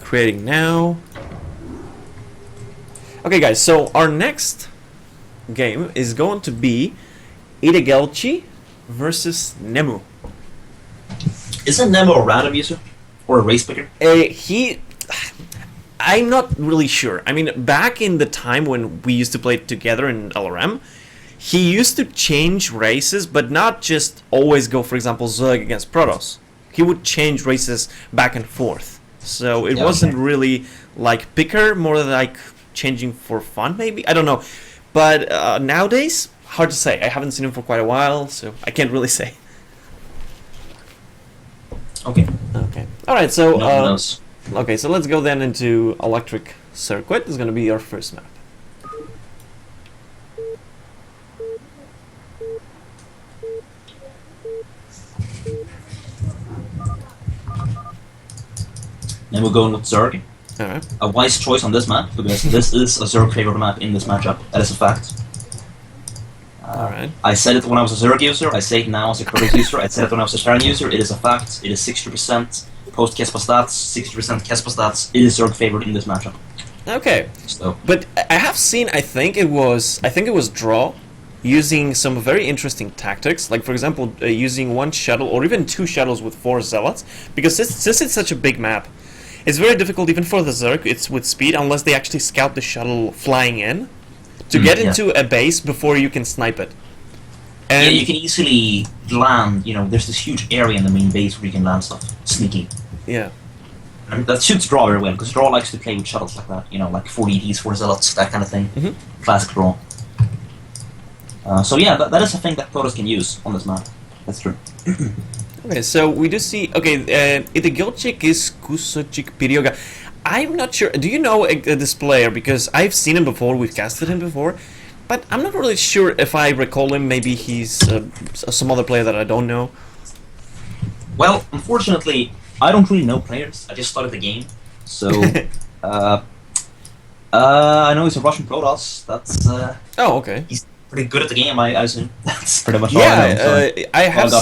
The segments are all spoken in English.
creating now. Okay, guys, so our next game is going to be idegel versus NeMu. Isn't NeMu a random user? Or a race picker? I'm not really sure. I mean, back in the time when we used to play together in LRM, he used to change races, but not just always go, for example, Zerg against Protoss. He would change races back and forth. So it wasn't really like picker, more like changing for fun, maybe? I don't know. But nowadays, hard to say. I haven't seen him for quite a while, so I can't really say. Okay. Alright, so... No one knows. Okay, so let's go then into Electric Circuit. This is going to be our first map. Then we're going with Zerg. Alright. A wise choice on this map, because this is a Zerg favorite map in this matchup. That is a fact. Alright. I said it when I was a Zerg user, I say it now as a Protoss user, I said it when I was a Terran user, it is a fact. It is 60% post-Kespa stats, 60% Kespa stats. It is Zerg favorite in this matchup. Okay. So. But I have seen, I think it was Draw using some very interesting tactics, like for example using one shuttle or even two shuttles with 4 zealots, because since it's such a big map, it's very difficult even for the Zerg, it's with speed, unless they actually scout the shuttle flying in to get into a base before you can snipe it. And yeah, you can easily land, there's this huge area in the main base where you can land stuff, sneaky. Yeah. And that suits Draw very well, because Draw likes to play with shuttles like that, like 4 EDs, 4 zealots, that kind of thing. Classic Draw. So yeah, that is a thing that Protoss can use on this map. That's true. Okay, so we do see... Okay, idegel is Kusochik Piryoga. I'm not sure... Do you know this player? Because I've seen him before, we've casted him before, but I'm not really sure if I recall him. Maybe he's some other player that I don't know. Well, unfortunately, I don't really know players. I just started the game. So, I know he's a Russian Protoss. That's... Oh, okay. He's pretty good at the game, I assume. That's pretty much all I know. So I have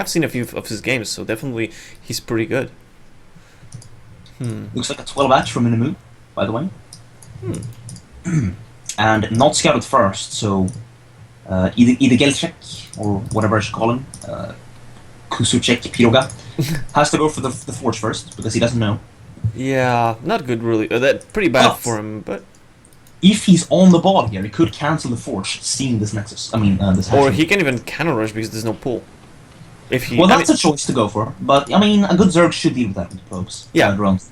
seen a few of his games, so definitely he's pretty good. Looks like a 12 match from NeMu, by the way. And not scouted first, so idegel, or whatever I should call him, Kusuchek Piroga, has to go for the Forge first, because he doesn't know. Yeah, not good really. That's pretty bad for him, but... If he's on the ball here, he could cancel the Forge, seeing this Nexus. this or he can even cannon rush because there's no pull. Well, that's a choice to go for, but a good Zerg should deal with that with probes. Yeah. Drones.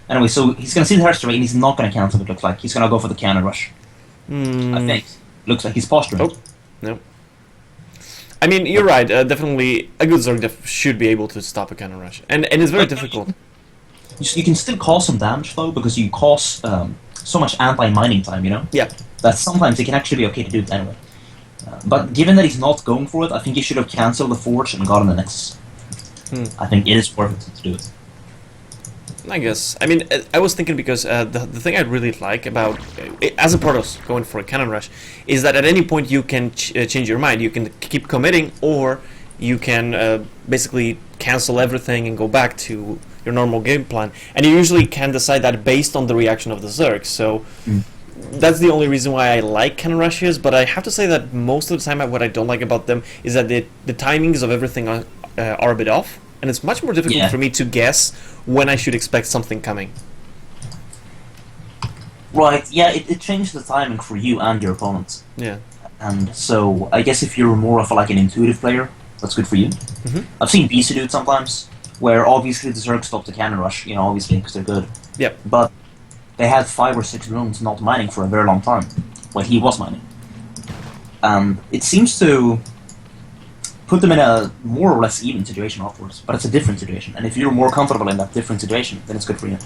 Anyway, so he's gonna see the Herster and he's not gonna cancel it, looks like. He's gonna go for the cannon rush. I think. Looks like he's posturing. Oh, no. I mean, you're right, definitely a good Zerg should be able to stop a cannon rush. And it's very difficult. You can still cause some damage, though, because you cause so much anti-mining time, Yeah. That sometimes it can actually be okay to do it anyway. But given that he's not going for it, I think he should have cancelled the Forge and gotten the Nexus. I think it is worth it to do it. I guess. I mean, I was thinking because the thing I really like about, as a Protoss, going for a cannon rush, is that at any point you can change your mind. You can keep committing, or you can basically cancel everything and go back to your normal game plan. And you usually can decide that based on the reaction of the Zerg. So that's the only reason why I like cannon rushes. But I have to say that most of the time, what I don't like about them is that the timings of everything are a bit off. And it's much more difficult for me to guess when I should expect something coming. Right, yeah, it changed the timing for you and your opponents. Yeah. And so, I guess if you're more of an intuitive player, that's good for you. I've seen BC do it sometimes, where obviously the Zerg stopped the cannon rush, obviously, because they're good. Yep. But they had 5 or 6 drones not mining for a very long time, when he was mining. And it seems to put them in a more or less even situation afterwards, but it's a different situation, and if you're more comfortable in that different situation, then it's good for you.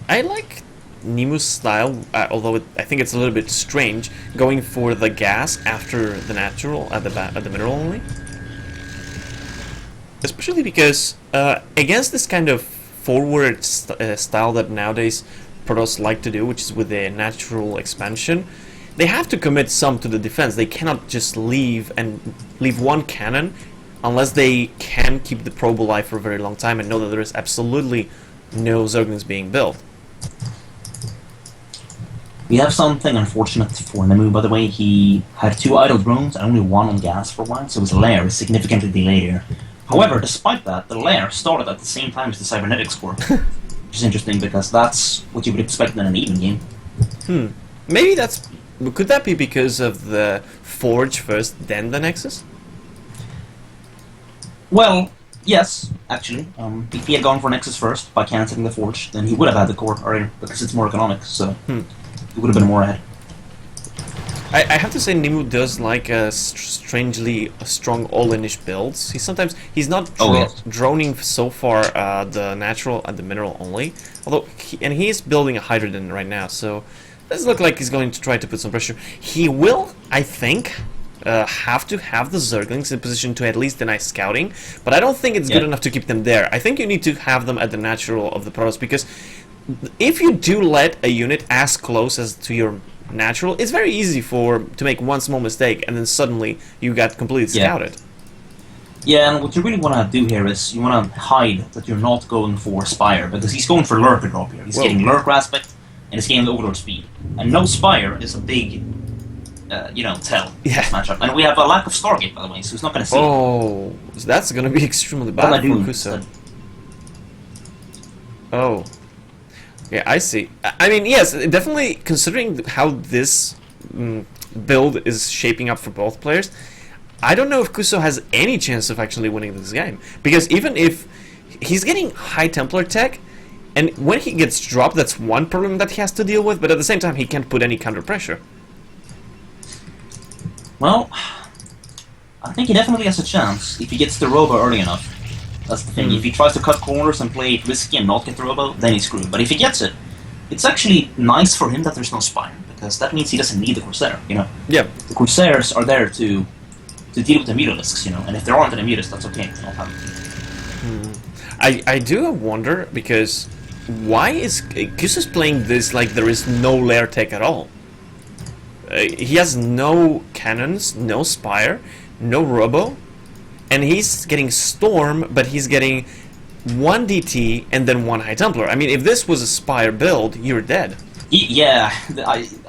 I like NeMu's style, although I think it's a little bit strange, going for the gas after the natural at the mineral only. Especially because against this kind of forward style that nowadays Protoss like to do, which is with the natural expansion, they have to commit some to the defense. They cannot just leave one cannon unless they can keep the probe alive for a very long time and know that there is absolutely no Zerglings being built. We have something unfortunate for NeMu, by the way. He had 2 idle drones and only 1 on gas for a while, so his lair is significantly delayed here. However, despite that, the lair started at the same time as the cybernetics core. Which is interesting because that's what you would expect in an even game. Maybe that's... Could that be because of the Forge first, then the Nexus? Well, yes, actually. If he had gone for Nexus first by cancelling the Forge, then he would have had the core earlier because it's more economic, so he would have been more ahead. I have to say NeMu does like strangely strong all-inish builds. He's not droning so far the natural and the mineral only. Although he is building a Hydrogen right now, so does look like he's going to try to put some pressure. He will, I think, have to have the Zerglings in position to at least deny scouting, but I don't think it's good enough to keep them there. I think you need to have them at the natural of the Protoss, because if you do let a unit as close as to your natural, it's very easy to make one small mistake and then suddenly you got completely scouted. Yeah, and what you really want to do here is you want to hide that you're not going for Spire, because he's going for Lurker drop here. He's getting Lurker aspect and he's getting the Overlord speed. And no Spire is a big, tell matchup. And we have a lack of Stargate, by the way, so he's not going to see it. So that's going to be extremely bad for Kuso. Oh. Yeah, I see. I mean, yes, definitely, considering how this build is shaping up for both players, I don't know if Kuso has any chance of actually winning this game. Because even if he's getting high Templar tech, and when he gets dropped, that's one problem that he has to deal with, but at the same time, he can't put any counter pressure. Well, I think he definitely has a chance if he gets the Robo early enough. That's the thing. If he tries to cut corners and play it risky and not get the Robo, then he's screwed. But if he gets it, it's actually nice for him that there's no Spire, because that means he doesn't need the Corsair, Yeah. The Corsairs are there to deal with the Mutalisks, and if there aren't any Mutalisks, that's okay. I'll have it. I do wonder, because why is Kuso's playing this like there is no lair tech at all? He has no cannons, no Spire, no Robo, and he's getting Storm, but he's getting 1 DT and then 1 High Templar. I mean, if this was a Spire build, you're dead. Yeah,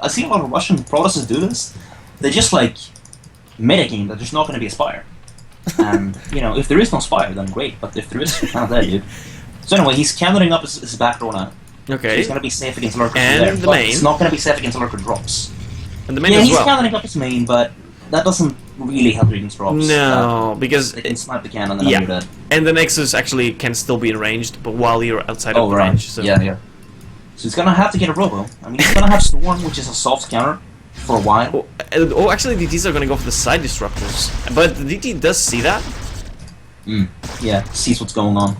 I see a lot of Russian Protestants do this. They just metagame that there's not going to be a Spire. And, if there is no Spire, then great, but if there is, you're kind of dead, dude. So anyway, he's countering up his back door now. Okay. So he's going to be safe against Lurker and there, the but main. It's not going to be safe against Lurker drops. And the main as well. Yeah, he's countering up his main, but that doesn't really help against drops. No, because it can snipe the cannon and then you're dead. And the Nexus actually can still be ranged, but while you're outside of the range. So. Yeah. So he's gonna have to get a Robo. I mean, he's gonna have Storm, which is a soft counter, for a while. Oh, actually, DTs are gonna go for the side disruptors. But the DT does see that. Yeah, sees what's going on.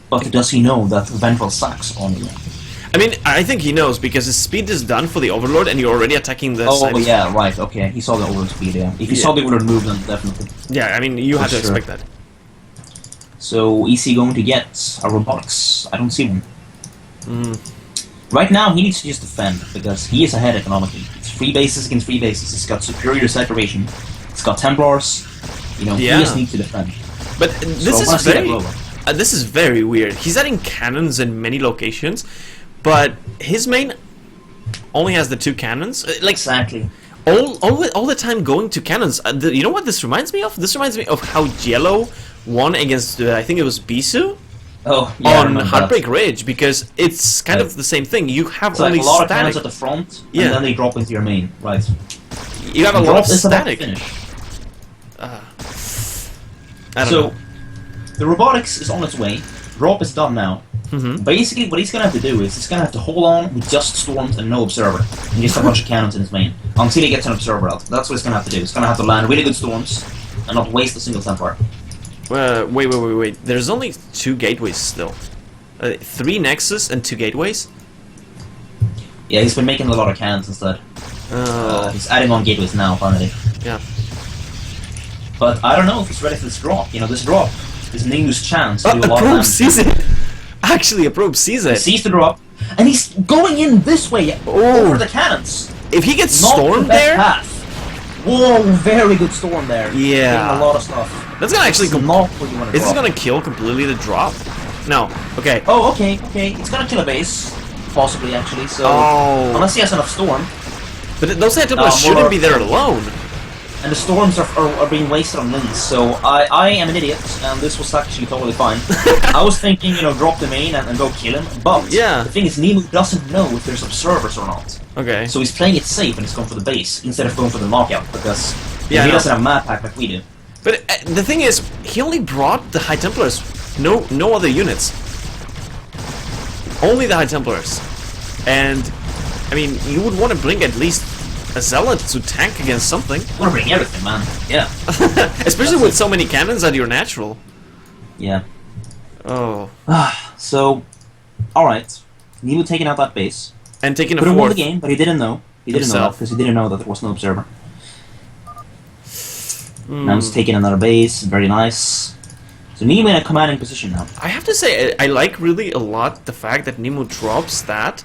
But does he know that Ventral sacks on him? I mean, I think he knows, because his speed is done for the Overlord, and you're already attacking the side. Oh, yeah, right, okay. He saw the Overlord speed, yeah. If he saw the Overlord move, then definitely. Yeah, I mean, you have to expect that. So, is he going to get a Robotics? I don't see one. Right now, he needs to just defend, because he is ahead economically. It's 3 bases against 3 bases. He's got superior saturation. He's got Templars. He just needs to defend. But this is very weird. He's adding cannons in many locations, but his main only has the 2 cannons. Exactly. All the time going to cannons. You know what this reminds me of? This reminds me of how Yellow won against, I think it was Bisu? Oh, yeah, on Heartbreak Ridge, because it's kind of the same thing. You have only a lot of cannons at the front, and then they drop into your main, right? You have a lot of static. I don't know. The Robotics is on its way. Drop is done now. Basically, what he's going to have to do is he's going to have to hold on with just Storms and no Observer, and just a bunch of cannons in his main, until he gets an Observer out. That's what he's going to have to do. He's going to have to land really good Storms, and not waste a single Templar. Wait. There's only 2 gateways still. 3 Nexus and 2 gateways? Yeah, he's been making a lot of cannons instead. He's adding on gateways now, finally. Yeah. But I don't know if he's ready for this drop. This drop is NeMu's chance to do a lot of damage. Sees it! Actually, a probe sees it. He sees the drop, and he's going in this way over the cannons. If he gets Stormed there... Path. Whoa, very good Storm there. Yeah. Getting a lot of stuff. That's gonna actually... Not what you want to Is this gonna kill completely the drop? No. Okay. Oh, okay. It's gonna kill a base, possibly actually. So Oh. unless he has enough storm, But those high templars shouldn't be there alone. and the storms are being wasted on Lins. So I am an idiot, and this was actually totally fine. I was thinking, drop the main and go kill him. But Yeah. the thing is, NeMu doesn't know if there's observers or not. Okay. So he's playing it safe and he's going for the base instead of going for the knockout because Yeah, he I doesn't have map pack like we do. But the thing is, he only brought the High Templars. No other units. Only the High Templars. And, I mean, you would want to bring at least a Zealot to tank against something. I want to bring everything, man. Yeah. Especially with so many cannons at your natural. Yeah. Oh. So, alright. NeMu taking out that base. And taking a Could have won the fourth. game, but he didn't know. He didn't know that Himself. because he didn't know that there was no observer. Now he's taking another base. Very nice. So NeMu in a commanding position now. I have to say, I like really a lot the fact that NeMu drops that,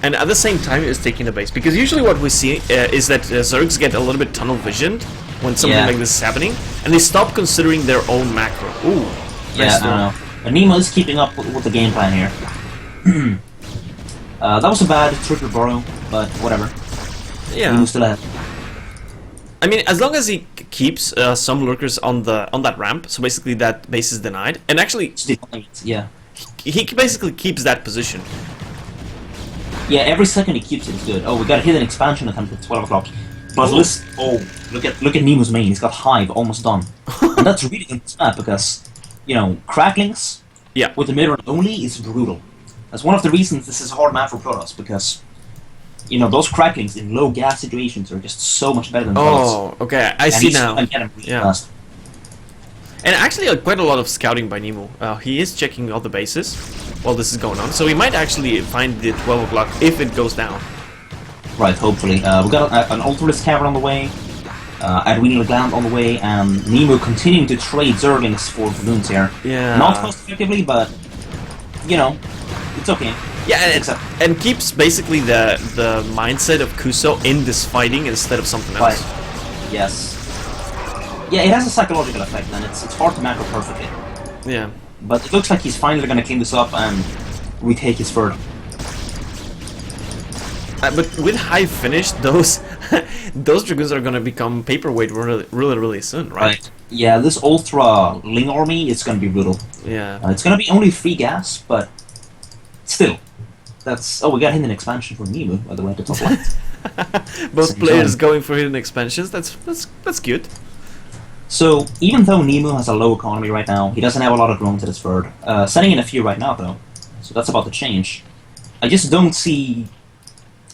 and at the same time is taking a base. Because usually what we see is that Zergs get a little bit tunnel visioned when something like this is happening, and they stop considering their own macro. Ooh. Yeah, nice I don't know. But NeMu is keeping up with the game plan here. That was a bad triple burrow, but whatever. Yeah. NeMu still ahead. I mean, as long as he keeps some lurkers on that ramp, so basically that base is denied, and actually Yeah. he basically keeps that position. Yeah, every second he keeps it is good. Oh, we got a hidden expansion attempt at 12 o'clock. But listen, look at NeMu's main. He's got Hive almost done, and that's really good map because, cracklings. Yeah. With the mirror only is brutal. That's one of the reasons this is a hard map for Protoss because, those cracklings in low gas situations are just so much better than Protoss. Oh, okay, I see now. Yeah. Fast. And actually, quite a lot of scouting by NeMu. He is checking all the bases while this is going on, so he might actually find the 12 o'clock if it goes down. Right, hopefully. We got an Ultralis Cavern on the way, Adwenial Gland on the way, and NeMu continuing to trade Zerglings for balloons here. Yeah. Not cost effectively, but, it's okay. Yeah, and keeps basically the mindset of Kuso in this fighting instead of something else. Right. Yes. Yeah, it has a psychological effect, and it's hard to macro perfectly. Yeah. But it looks like he's finally going to clean this up and retake his third. But with Hive finished, those those Dragoons are going to become paperweight really soon, right? Yeah, this Ultra Ling army is going to be brutal. Yeah. It's going to be only 3 gas, but still. That's... Oh, we got hidden expansion from NeMu, by the way, at the top left. Both players going for hidden expansions, that's good. So, even though NeMu has a low economy right now, he doesn't have a lot of drones at his third. Sending in a few right now, though. So that's about to change. I just don't see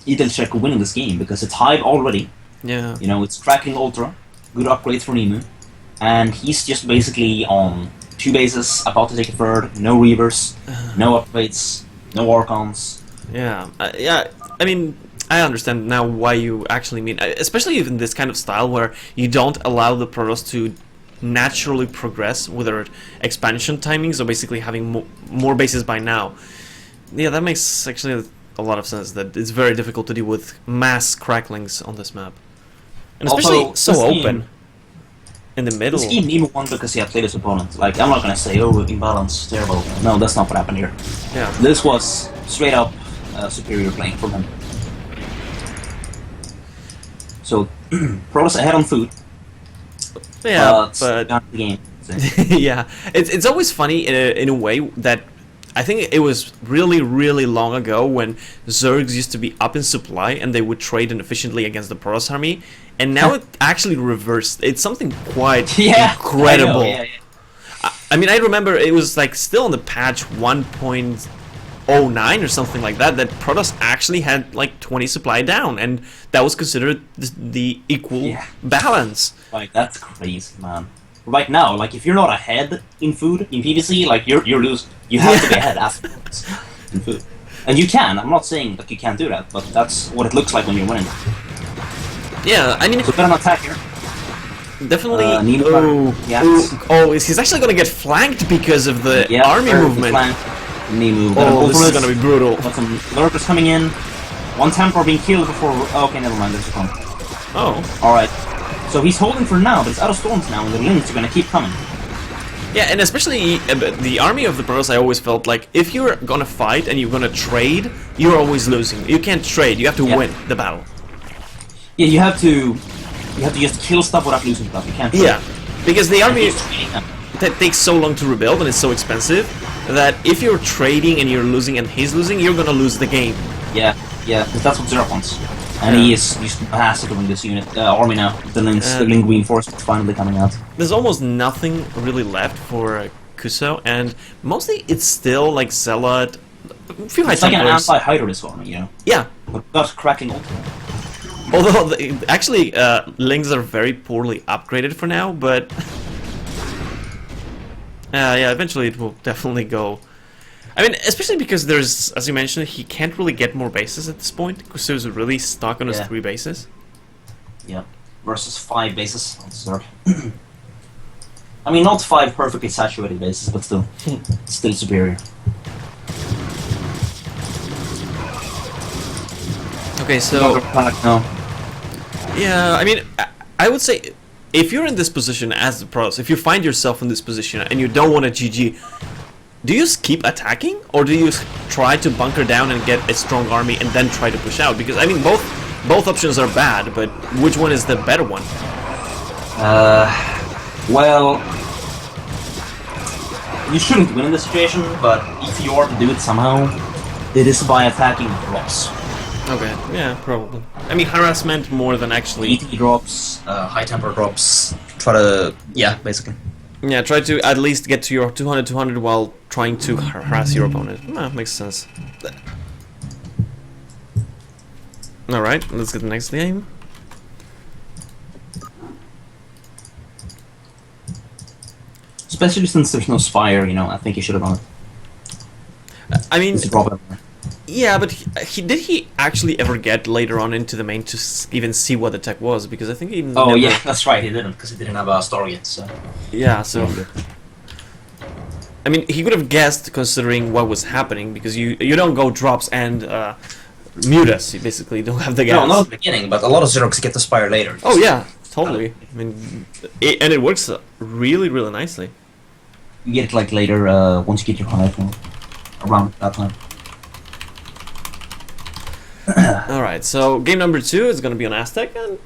idegel winning this game, because it's Hive already. Yeah. It's Crackling Ultra, good upgrades for NeMu, and he's just basically on 2 bases, about to take a third, no Reavers, no upgrades, no Archons. Yeah. Yeah, I mean, I understand now why you actually mean, especially in this kind of style where you don't allow the Protoss to naturally progress with their expansion timing, so basically having more bases by now. Yeah, that makes actually a lot of sense, that it's very difficult to deal with mass cracklings on this map. And especially Also, so open. In the middle. This game NeMu won because he had played his opponent. Like, I'm not gonna say, oh, imbalance, terrible. No, that's not what happened here. Yeah. This was straight up superior playing from him. So, Protoss ahead on food. Yeah, but not the game. So. yeah, it's always funny in a way that I think it was really long ago when Zergs used to be up in supply and they would trade inefficiently against the Protoss army, and now it actually reversed. It's something quite incredible. I know, yeah. I mean, I remember it was like still on the patch 1.09 or something like that Protoss actually had like 20 supply down, and that was considered the equal balance. Like, that's crazy, man. Right now, like, if you're not ahead in food, in PvC, like, you're losing. You have to be ahead afterwards in food. And you can, I'm not saying that you can't do that, but that's what it looks like when you're winning. Yeah, I mean... So better not attack here. Definitely... He's actually gonna get flanked because of the army movement. NeMu. This is gonna be brutal. Got some lurkers coming in. One Templar being killed before... Oh, okay, never mind, there's a come. Oh. Alright. So he's holding for now, but it's out of storms now, and the links are gonna keep coming. Yeah, and especially the army of the pros, I always felt like if you're gonna fight and you're gonna trade, you're always losing. You can't trade. You have to win the battle. Yeah, you have to just kill stuff without losing stuff. You can't. Yeah, because the army Trading. that takes so long to rebuild and it's so expensive that if you're trading and you're losing and he's losing, you're gonna lose the game. Yeah, because that's what Zero wants. And he's bastard doing this unit army now. The Ling reinforcements finally coming out. There's almost nothing really left for Kuso, and mostly it's still like Zealot, a few high It's like an templars. anti-Hydralisk army, you know? Yeah, Without cracking ultimate. although actually Lings are very poorly upgraded for now, but yeah, eventually it will definitely go. I mean, especially because there's, as you mentioned, he can't really get more bases at this point. Kuso's really stuck on his 3 bases. Yeah, versus 5 bases on Zerg. I mean, not 5 perfectly saturated bases, but still superior. Okay, so No. yeah, I mean, I would say if you're in this position as the pros, if you find yourself in this position and you don't want a GG, do you just keep attacking, or do you try to bunker down and get a strong army and then try to push out? Because I mean, both options are bad, but which one is the better one? Well, you shouldn't win in this situation, but if you are to do it somehow, it is by attacking drops. Okay, yeah, probably. I mean, harassment more than actually. ET drops, high temper drops. Try to, basically. Yeah, try to at least get to your 200-200 while trying to harass your opponent. Makes sense. Alright, let's get the next game. Especially since there's no Spire, you know, I think you should have done it. I mean, It's a problem. yeah, but did he actually ever get later on into the main to even see what the tech was? Because I think he Oh never... yeah, that's right, he didn't, because he didn't have a star yet, so... Yeah, so... I mean, he could have guessed considering what was happening, because you don't go drops and mute us, you basically don't have the gas. No, not at the beginning, but a lot of Xerox get the Spire later. Oh yeah, totally. I mean, and it works really, really nicely. You get it like later, once you get your hive, around that time. Alright, so game number 2 is going to be on Aztec, and